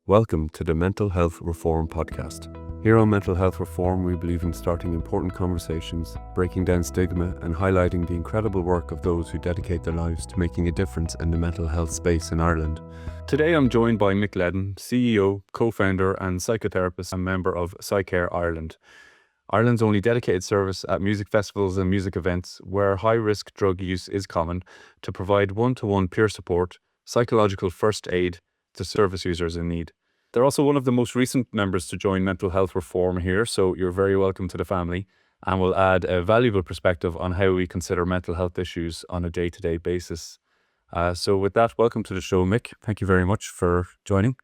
Welcome to the Mental Health Reform Podcast. Here on Mental Health Reform, we believe in starting important conversations, breaking down stigma, and highlighting the incredible work of those who dedicate their lives to making a difference in the mental health space in Ireland. Today I'm joined by Mick Ledden, CEO, co-founder and psychotherapist and member of PsyCare Ireland. Ireland's only dedicated service at music festivals and music events where high-risk drug use is common to provide one-to-one peer support, psychological first aid to service users in need. They're also one of the most recent members to join Mental Health Reform here, so you're very welcome to the family, and will add a valuable perspective on how we consider mental health issues on a day-to-day basis. So with that, welcome to the show, Mick. Thank you very much for joining.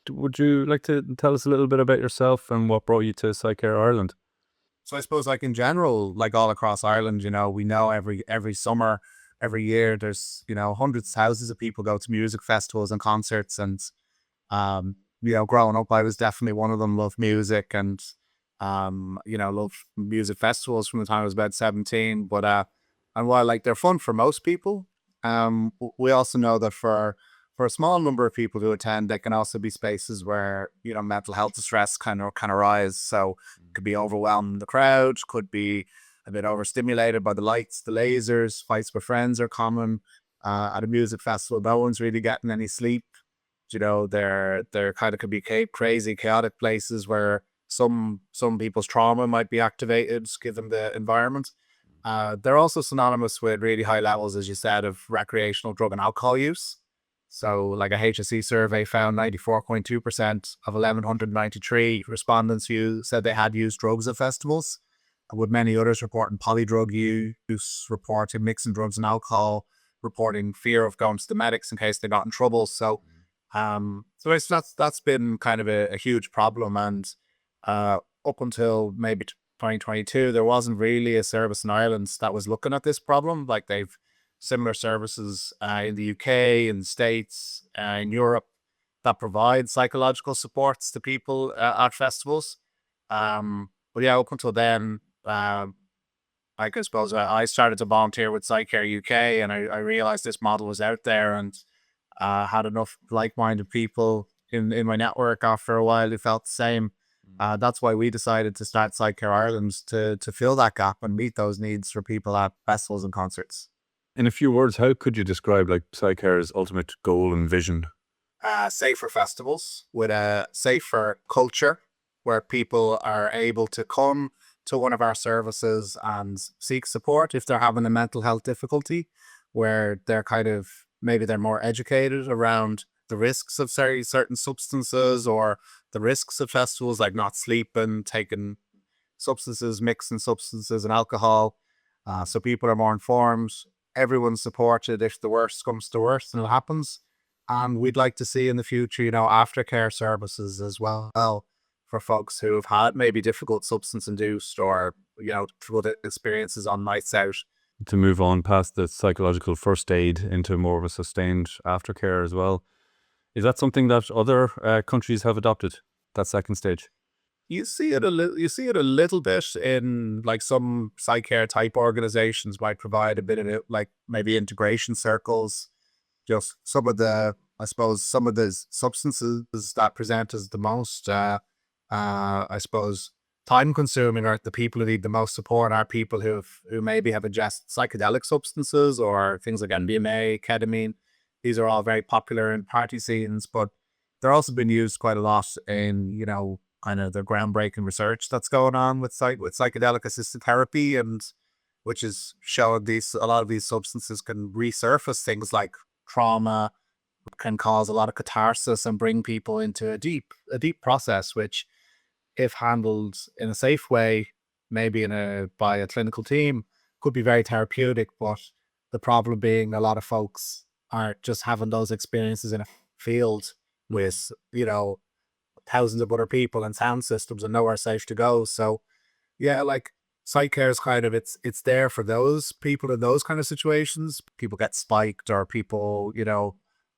Would you like to tell us a little bit about yourself and what brought you to PsyCare Ireland? So I suppose in general, all across Ireland, we know every summer, every year, there's, hundreds of thousands of people go to music festivals and concerts. And, growing up, I was definitely one of them, loved music and, loved music festivals from the time I was about 17. But, and while they're fun for most people, we also know that for a small number of people who attend, they can also be spaces where, mental health distress kind of rise. So it could be overwhelming the crowd, could be a bit overstimulated by the lights, the lasers, fights with friends are common. At a music festival, no one's really getting any sleep. They're kind of could be crazy, chaotic places where some people's trauma might be activated given the environment. They're also synonymous with really high levels, as you said, of recreational drug and alcohol use. So a HSE survey found 94.2% of 1,193 respondents who said they had used drugs at festivals, with many others reporting polydrug use, reporting mixing drugs and alcohol, reporting fear of going to the medics in case they got in trouble. So that's been kind of a huge problem. And up until maybe 2022, there wasn't really a service in Ireland that was looking at this problem. They've similar services in the UK, in the States, in Europe, that provide psychological supports to people at festivals. But yeah, up until then, I suppose I started to volunteer with PsyCare UK, and I realized this model was out there, and had enough like-minded people in my network after a while who felt the same. That's why we decided to start PsyCare Ireland to fill that gap and meet those needs for people at festivals and concerts. In a few words, how could you describe PsyCare's ultimate goal and vision? Safer festivals with a safer culture where people are able to come to one of our services and seek support if they're having a mental health difficulty, where they're maybe they're more educated around the risks of certain substances or the risks of festivals, like not sleeping, taking substances, mixing substances and alcohol. So people are more informed. Everyone's supported if the worst comes to worst and it happens. And we'd like to see in the future, aftercare services as well for folks who have had maybe difficult substance induced or, difficult experiences on nights out. To move on past the psychological first aid into more of a sustained aftercare as well. Is that something that other countries have adopted, that second stage? You see it a little bit in some PsyCare type organizations might provide a bit of it, maybe integration circles. Just some of the substances that present as the most, time consuming, or the people who need the most support are people who maybe have ingested psychedelic substances or things like MDMA, ketamine. These are all very popular in party scenes, but they're also been used quite a lot in, kind of the groundbreaking research that's going on with psychedelic assisted therapy, and which is showing a lot of these substances can resurface things like trauma, can cause a lot of catharsis and bring people into a deep process, which, if handled in a safe way, maybe by a clinical team, could be very therapeutic. But the problem being a lot of folks aren't just having those experiences in a field with, thousands of other people and sound systems and nowhere safe to go. So yeah, PsyCare is it's there for those people in those kind of situations. People get spiked, or people,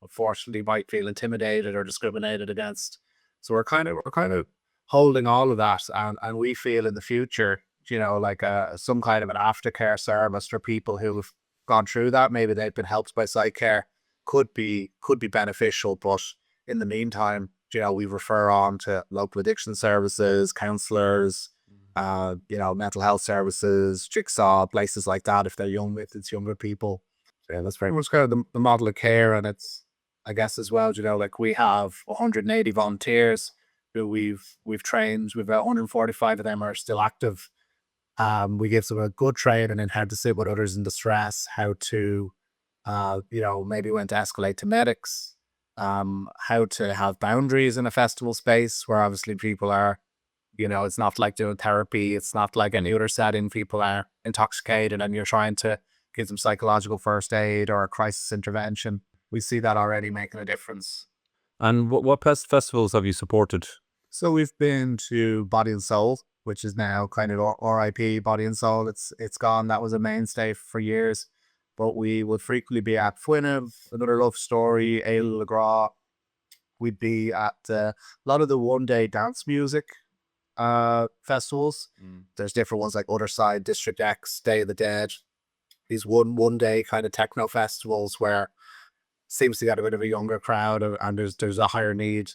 unfortunately might feel intimidated or discriminated against. So we're kind of holding all of that, and we feel in the future, some kind of an aftercare service for people who've gone through that. Maybe they've been helped by PsyCare, could be beneficial. But in the meantime, we refer on to local addiction services, counselors, mental health services, Jigsaw, places like that. If they're young, if it's younger people. So, yeah, that's very much kind of the model of care. And it's, I guess as well, like we have 180 volunteers who we've trained. We've about 145 of them are still active. We give them a good training in how to sit with others in distress, how to, maybe when to escalate to medics, how to have boundaries in a festival space where obviously people are, it's not like doing therapy. It's not like any other setting. People are intoxicated and you're trying to give them psychological first aid or a crisis intervention. We see that already making a difference. And what past festivals have you supported? So we've been to Body and Soul, which is now kind of RIP Body and Soul. It's gone. That was a mainstay for years. But we would frequently be at Fwynham, Another Love Story, Ale LeGras. We'd be at a lot of the one-day dance music festivals. There's different ones like Other Side, District X, Day of the Dead. These one day kind of techno festivals where seems to get a bit of a younger crowd and there's a higher need.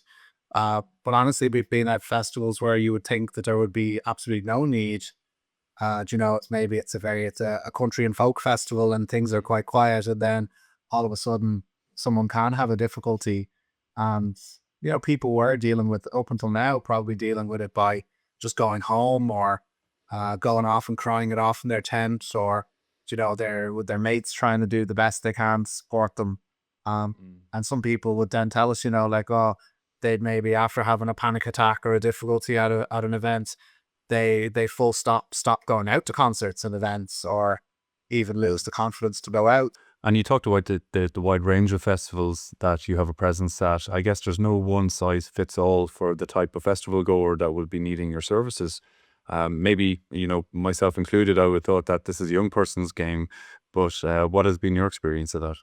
But honestly, we've been at festivals where you would think that there would be absolutely no need. Maybe it's a country and folk festival and things are quite quiet, and then all of a sudden someone can have a difficulty, and people were dealing with up until now probably dealing with it by just going home or going off and crying it off in their tent, or they're with their mates trying to do the best they can to support them. And some people would then tell us, like, oh, they'd maybe after having a panic attack or a difficulty at an event, they full stop going out to concerts and events, or even lose the confidence to go out. And you talked about the wide range of festivals that you have a presence at. I guess there's no one size fits all for the type of festival goer that will be needing your services. Maybe, myself included, I would have thought that this is a young person's game, but what has been your experience of that?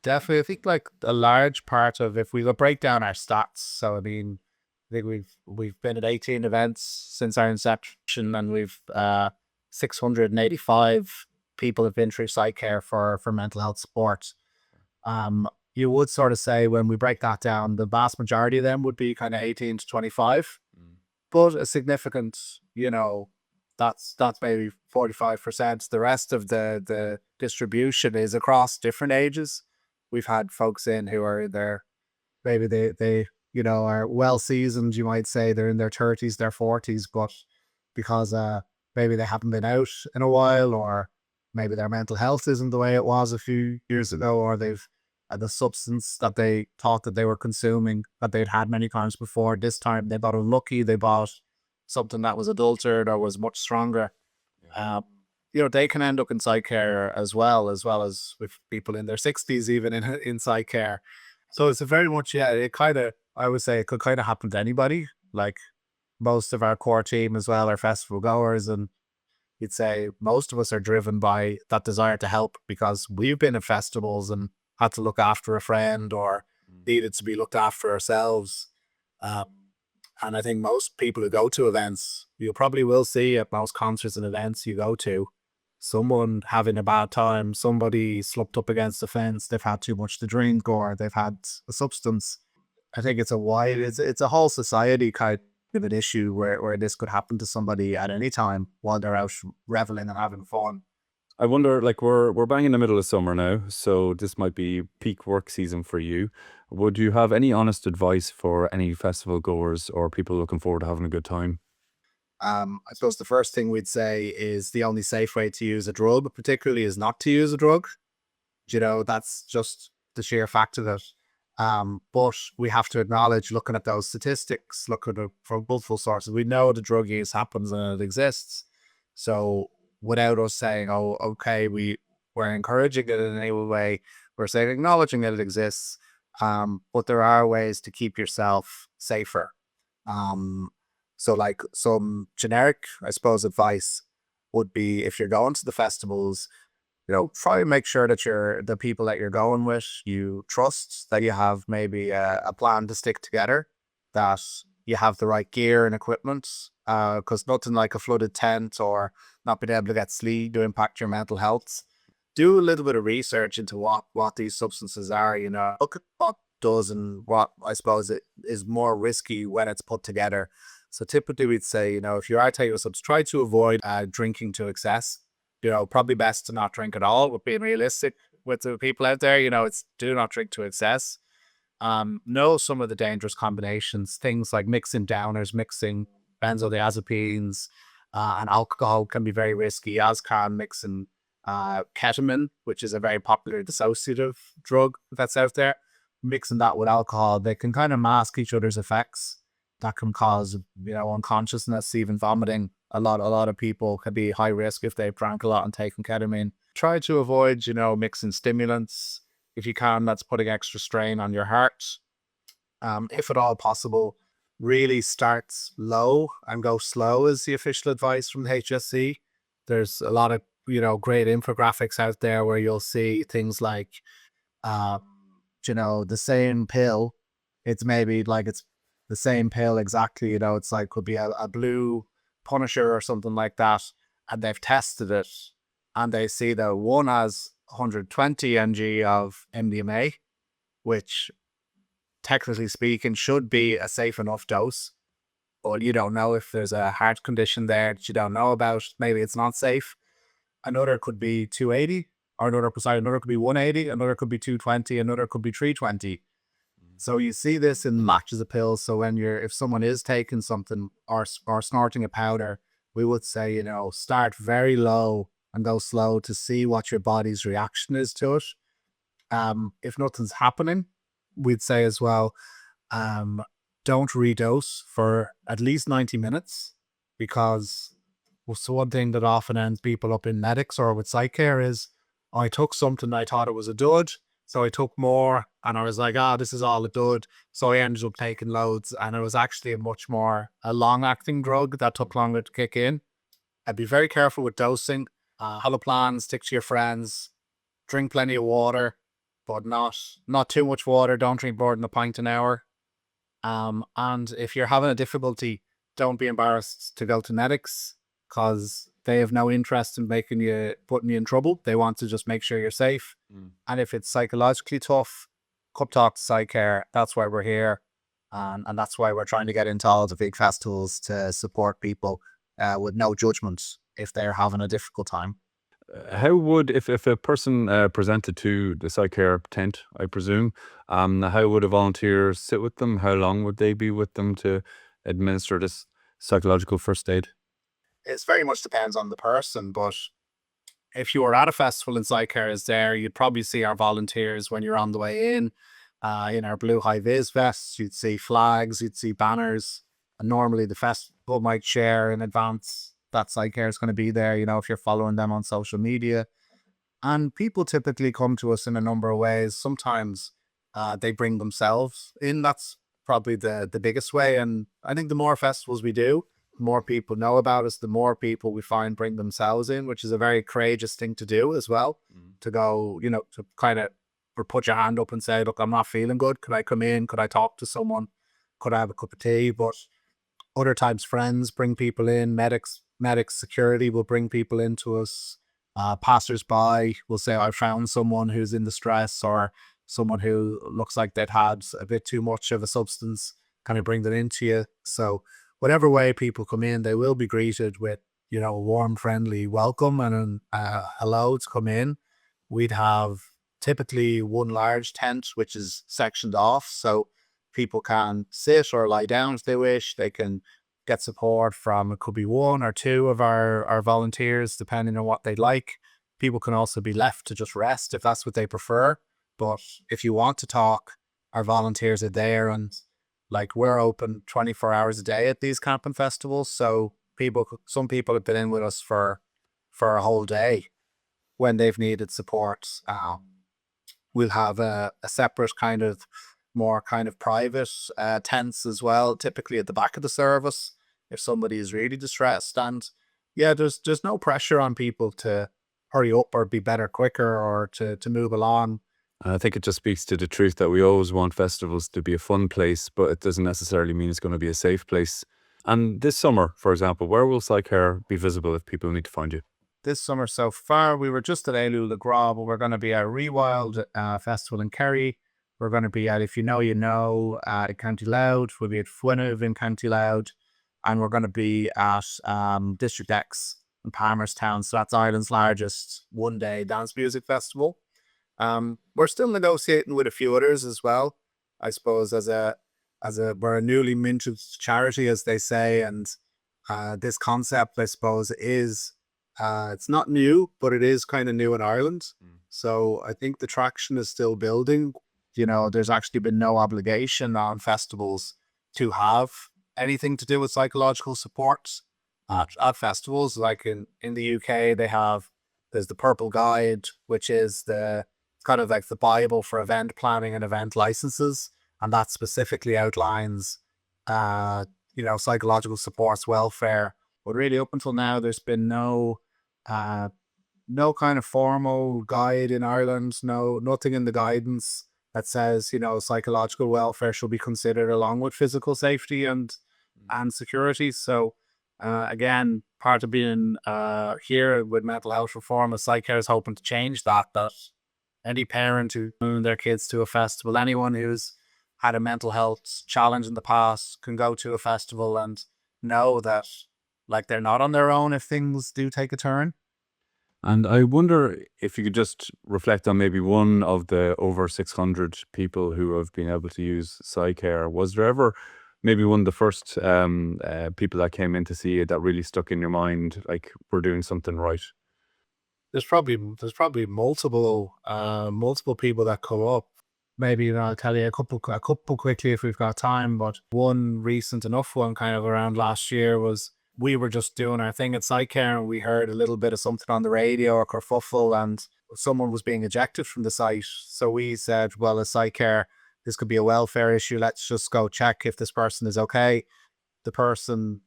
Definitely, I think like a large part of, if we go break down our stats, so I mean, I think we've been at 18 events since our inception, and we've 685 people have been through PsyCare for mental health support. You would sort of say when we break that down, the vast majority of them would be kind of 18 to 25, but a significant, that's maybe 45%. The rest of the distribution is across different ages. We've had folks in who are in their, maybe they are well seasoned, you might say they're in their 30s, their 40s, but because maybe they haven't been out in a while, or maybe their mental health isn't the way it was a few years ago, or they've had the substance that they thought that they were consuming that they'd had many times before. This time they got unlucky, they bought something that was adulterated or was much stronger. They can end up in PsyCare as well as with people in their 60s, even in PsyCare. So it's a very much, it kind of, I would say it could kind of happen to anybody. Like most of our core team as well are festival goers, and you'd say most of us are driven by that desire to help because we've been at festivals and had to look after a friend or needed to be looked after ourselves. And I think most people who go to events, you probably will see at most concerts and events you go to, someone having a bad time, somebody slumped up against the fence, they've had too much to drink, or they've had a substance. I think it's a whole society kind of an issue where this could happen to somebody at any time while they're out reveling and having fun. I wonder, like we're bang in the middle of summer now, so this might be peak work season for you. Would you have any honest advice for any festival goers or people looking forward to having a good time? I suppose the first thing we'd say is the only safe way to use a drug, particularly, is not to use a drug. That's just the sheer fact of it. But we have to acknowledge, looking at those statistics, looking at from multiple sources, we know the drug use happens and it exists. So without us saying, oh, okay, we're encouraging it in any way, we're saying acknowledging that it exists. But there are ways to keep yourself safer. So like some generic, I suppose, advice would be, if you're going to the festivals, try and make sure that the people that you're going with, you trust, that you have maybe a plan to stick together, that you have the right gear and equipment, because nothing like a flooded tent or not being able to get sleep to impact your mental health. Do a little bit of research into what these substances are, look at does and what I suppose it is more risky when it's put together. So typically we'd say, if you are taking subs, try to avoid drinking to excess. Probably best to not drink at all. But being realistic with the people out there, it's do not drink to excess. Know some of the dangerous combinations, things like mixing downers, mixing benzodiazepines, and alcohol can be very risky, as can mixing ketamine, which is a very popular dissociative drug that's out there. Mixing that with alcohol, they can kind of mask each other's effects. That can cause, unconsciousness, even vomiting. A lot of people can be high risk if they've drank a lot and taken ketamine. Try to avoid, mixing stimulants. If you can, that's putting extra strain on your heart. If at all possible, really start low and go slow is the official advice from the HSC. There's a lot of, great infographics out there where you'll see things like, the same pill. It's maybe like it's the same pill exactly, it's like could be a blue Punisher or something like that. And they've tested it and they see that one has 120 mg of MDMA, which technically speaking should be a safe enough dose. But you don't know if there's a heart condition there that you don't know about. Maybe it's not safe. Another could be 280, or another could be 180, another could be 220, another could be 320. So you see this in matches of pills. So if someone is taking something or snorting a powder, we would say, start very low and go slow to see what your body's reaction is to it. If nothing's happening, we'd say as well, don't redose for at least 90 minutes, because one thing that often ends people up in medics or with PsyCare is, I took something, I thought it was a dud, so I took more, and I was like, this is all a dud. So I ended up taking loads, and it was actually a long-acting drug that took longer to kick in. I'd be very careful with dosing. Have a plan, stick to your friends, drink plenty of water, but not too much water. Don't drink more than a pint an hour. And if you're having a difficulty, don't be embarrassed to go to medics, because they have no interest in putting you in trouble. They want to just make sure you're safe. And if it's psychologically tough, come talk to PsyCare. That's why we're here. And that's why we're trying to get into all the big festivals to support people with no judgment if they're having a difficult time. How would, if a person presented to the PsyCare tent, I presume, how would a volunteer sit with them? How long would they be with them to administer this psychological first aid? It very much depends on the person, but if you were at a festival and PsyCare is there, you'd probably see our volunteers when you're on the way in our blue high-vis vests. You'd see flags, you'd see banners, and normally the festival might share in advance that PsyCare is going to be there, if you're following them on social media. And people typically come to us in a number of ways. Sometimes they bring themselves in. That's probably the biggest way. And I think the more festivals we do, the more people know about us, the more people we find bring themselves in, which is a very courageous thing to do as well. To go, to kind of put your hand up and say, look, I'm not feeling good. Could I come in? Could I talk to someone? Could I have a cup of tea? But other times friends bring people in, medics, security will bring people into us. Passers-by will say, I found someone who's in distress, or someone who looks like they'd had a bit too much of a substance, kind of bring them into you. So whatever way people come in, they will be greeted with, a warm, friendly welcome and hello to come in. We'd have typically one large tent, which is sectioned off, so people can sit or lie down if they wish. They can get support from, it could be one or two of our volunteers, depending on what they'd like. People can also be left to just rest if that's what they prefer. But if you want to talk, our volunteers are there, and we're open 24 hours a day at these camping festivals. So some people have been in with us for a whole day when they've needed support. We'll have a separate more private tents as well, typically at the back of the service, if somebody is really distressed. And yeah, there's no pressure on people to hurry up or be better quicker or to move along. I think it just speaks to the truth that we always want festivals to be a fun place, but it doesn't necessarily mean it's going to be a safe place. And this summer, for example, where will PsyCare be visible if people need to find you? This summer so far, we were just at Éilú Le Gras, but we're going to be at Rewild Festival in Kerry. We're going to be at, if you know, at County Loud. We'll be at Fwynham in County Loud. And we're going to be at District X in Palmerstown. So that's Ireland's largest one-day dance music festival. We're still negotiating with a few others as well. I suppose we're a newly minted charity, as they say, and this concept, I suppose, is it's not new, but it is kind of new in Ireland. So I think the traction is still building. There's actually been no obligation on festivals to have anything to do with psychological support at festivals. Like in the UK, there's the Purple Guide, which is kind of like the Bible for event planning and event licenses, and that specifically outlines psychological supports, welfare. But really, up until now, there's been no kind of formal guide in Ireland. Nothing in the guidance that says psychological welfare should be considered along with physical safety and security. So again, part of being here with mental health reform, as PsyCare is hoping to change that any parent who moved their kids to a festival, anyone who's had a mental health challenge in the past, can go to a festival and know that like they're not on their own if things do take a turn. And I wonder if you could just reflect on maybe one of the over 600 people who have been able to use PsyCare. Was there ever maybe one of the first people that came in to see it that really stuck in your mind, like we're doing something right? There's probably multiple people that come up. Maybe I'll tell you a couple quickly if we've got time. But one recent enough one, kind of around last year, was we were just doing our thing at PsyCare and we heard a little bit of something on the radio or kerfuffle, and someone was being ejected from the site. So we said, well, as PsyCare, this could be a welfare issue. Let's just go check if this person is okay. The person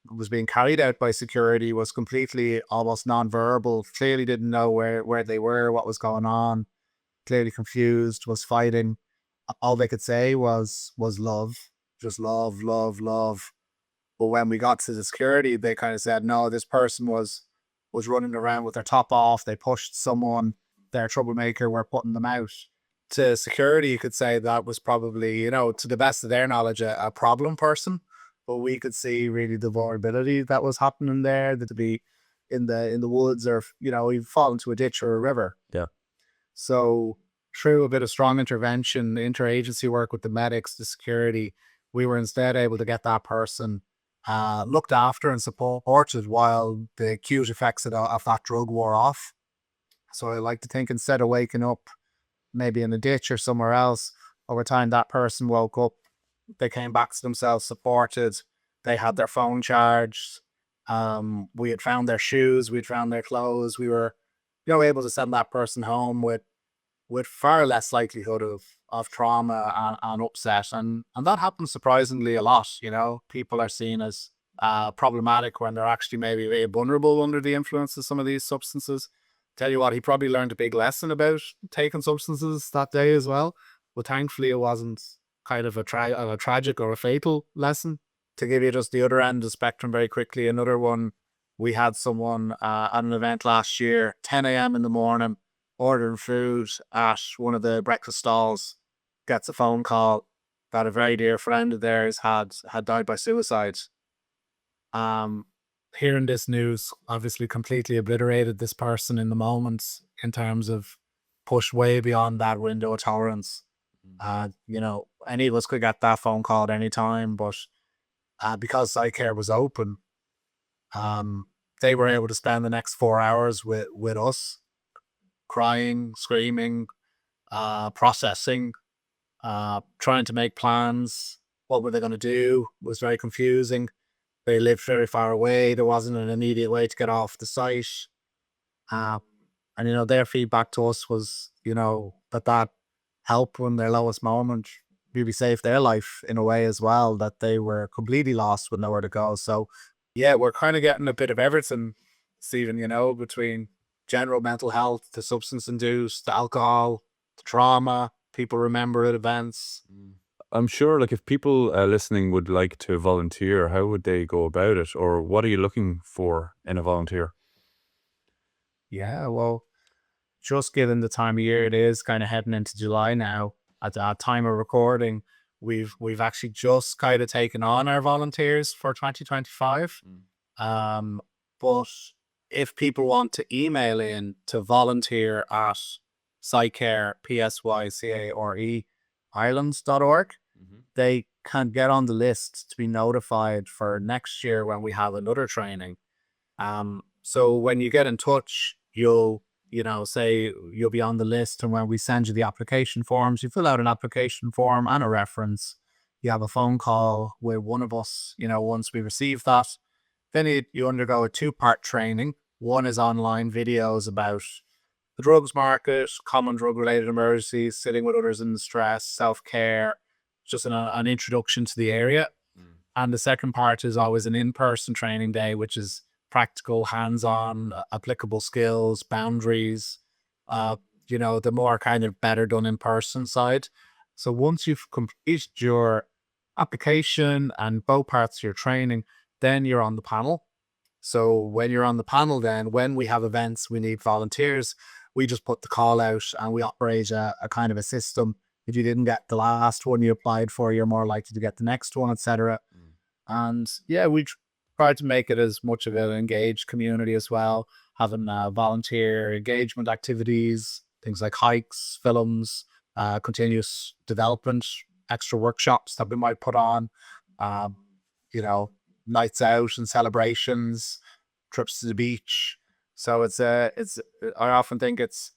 was being carried out by security was completely almost non-verbal, clearly didn't know where they were, what was going on, clearly confused, was fighting. All they could say was love, just love, love, love. But when we got to the security, they kind of said, no, this person was running around with their top off. They pushed someone, their troublemaker, were putting them out. To security, you could say that was probably, to the best of their knowledge, a problem person. But we could see really the vulnerability that was happening there, that to be in the woods, or you've fallen into a ditch or a river. Yeah. So through a bit of strong intervention, interagency work with the medics, the security, we were instead able to get that person looked after and supported while the acute effects of that drug wore off. So I like to think, instead of waking up maybe in a ditch or somewhere else, over time that person woke up, they came back to themselves supported, they had their phone charged, we had found their shoes, we'd found their clothes, we were able to send that person home with far less likelihood of trauma and upset. And that happens surprisingly a lot. People are seen as problematic when they're actually maybe very vulnerable under the influence of some of these substances. Tell you what, he probably learned a big lesson about taking substances that day as well. But thankfully it wasn't kind of a tragic or a fatal lesson. To give you just the other end of the spectrum very quickly, another one, we had someone at an event last year, 10 a.m. in the morning, ordering food at one of the breakfast stalls, gets a phone call that a very dear friend of theirs had died by suicide. Hearing this news obviously completely obliterated this person in the moment, in terms of push way beyond that window of tolerance. Any of us could get that phone call at any time, but because PsyCare was open, they were able to spend the next 4 hours with us, crying, screaming, processing, trying to make plans. What were they going to do? It was very confusing. They lived very far away. There wasn't an immediate way to get off the site. And their feedback to us was, that helped in their lowest moment, really saved their life in a way as well, that they were completely lost with nowhere to go. So yeah, we're kind of getting a bit of everything, Stephen, between general mental health, to substance induced, to alcohol, to trauma, people remember at events. I'm sure, like, if people listening would like to volunteer, how would they go about it, or what are you looking for in a volunteer? Yeah, well, just given the time of year it is, kind of heading into July now, at the time of recording, we've actually just kind of taken on our volunteers for 2025. But if people want to email in to volunteer at PsyCare, PsyCare Ireland.org, they can get on the list to be notified for next year when we have another training. So when you get in touch, you'll say you'll be on the list, and when we send you the application forms, you fill out an application form and a reference. You have a phone call with one of us, once we receive that. Then you undergo a 2-part training. One is online videos about the drugs market, common drug-related emergencies, sitting with others in distress, self-care, just an introduction to the area. And the second part is always an in-person training day, which is practical, hands-on, applicable skills, boundaries, the more kind of better done in person side. So once you've completed your application and both parts of your training, then you're on the panel. So when you're on the panel, then when we have events, we need volunteers. We just put the call out and we operate a kind of a system. If you didn't get the last one you applied for, you're more likely to get the next one, etc. And yeah, we try to make it as much of an engaged community as well, having volunteer engagement activities, things like hikes, films, continuous development, extra workshops that we might put on, nights out and celebrations, trips to the beach. So I often think it's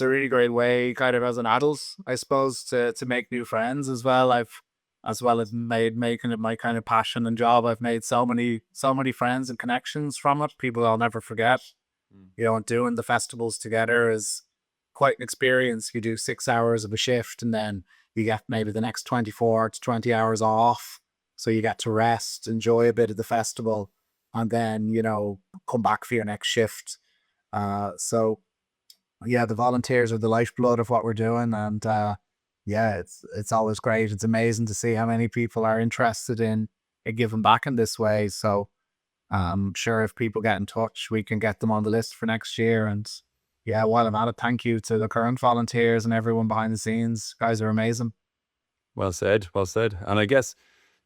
a really great way, kind of as an adult, I suppose, to make new friends as well. As well as making it my kind of passion and job, I've made so many friends and connections from it. People I'll never forget. And doing the festivals together is quite an experience. You do 6 hours of a shift, and then you get maybe the next 24 to 20 hours off. So you get to rest, enjoy a bit of the festival, and then, come back for your next shift. So yeah, the volunteers are the lifeblood of what we're doing. And it's always great. It's amazing to see how many people are interested in giving back in this way. So I'm sure if people get in touch, we can get them on the list for next year. And yeah, while I'm at it, thank you to the current volunteers and everyone behind the scenes. You guys are amazing. Well said. And I guess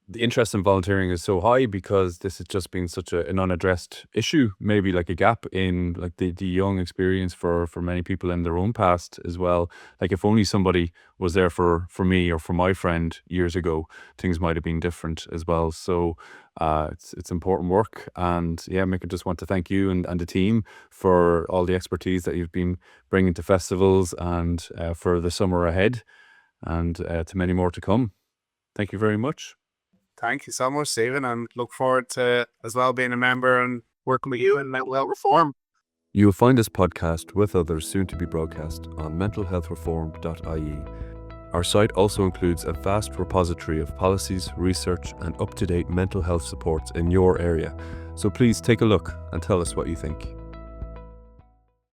the interest in volunteering is so high because this has just been such an unaddressed issue, maybe like a gap in like the young experience for many people in their own past as well. Like if only somebody was there for me or for my friend years ago, things might have been different as well. So it's important work. And yeah, Mick, I just want to thank you and the team for all the expertise that you've been bringing to festivals and for the summer ahead, and to many more to come. Thank you very much. Thank you so much, Stephen, and look forward to as well being a member and working with you in mental health reform. You will find this podcast with others soon to be broadcast on mentalhealthreform.ie. Our site also includes a vast repository of policies, research, and up-to-date mental health supports in your area. So please take a look and tell us what you think.